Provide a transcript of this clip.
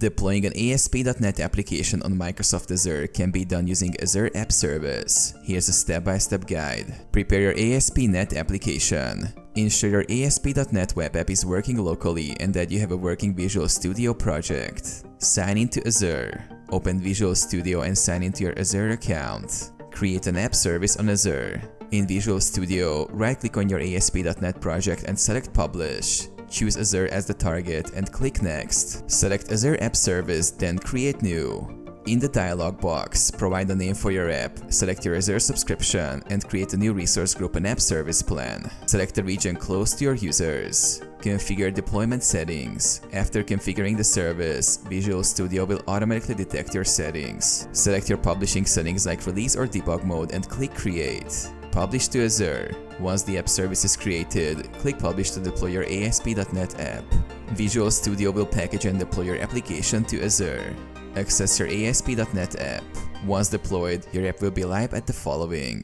Deploying an ASP.NET application on Microsoft Azure can be done using Azure App Service. Here's a step-by-step guide. Prepare your ASP.NET application. Ensure your ASP.NET web app is working locally and that you have a working Visual Studio project. Sign into Azure. Open Visual Studio and sign into your Azure account. Create an app service on Azure. In Visual Studio, right-click on your ASP.NET project and select Publish. Choose Azure as the target and click Next. Select Azure App Service, then Create New. In the dialog box, provide a name for your app, select your Azure subscription, and create a new resource group and app service plan. Select the region close to your users. Configure deployment settings. After configuring the service, Visual Studio will automatically detect your settings. Select your publishing settings like release or debug mode and click Create. Publish to Azure. Once the app service is created, click Publish to deploy your ASP.NET app. Visual Studio will package and deploy your application to Azure. Access your ASP.NET app. Once deployed, your app will be live at the following: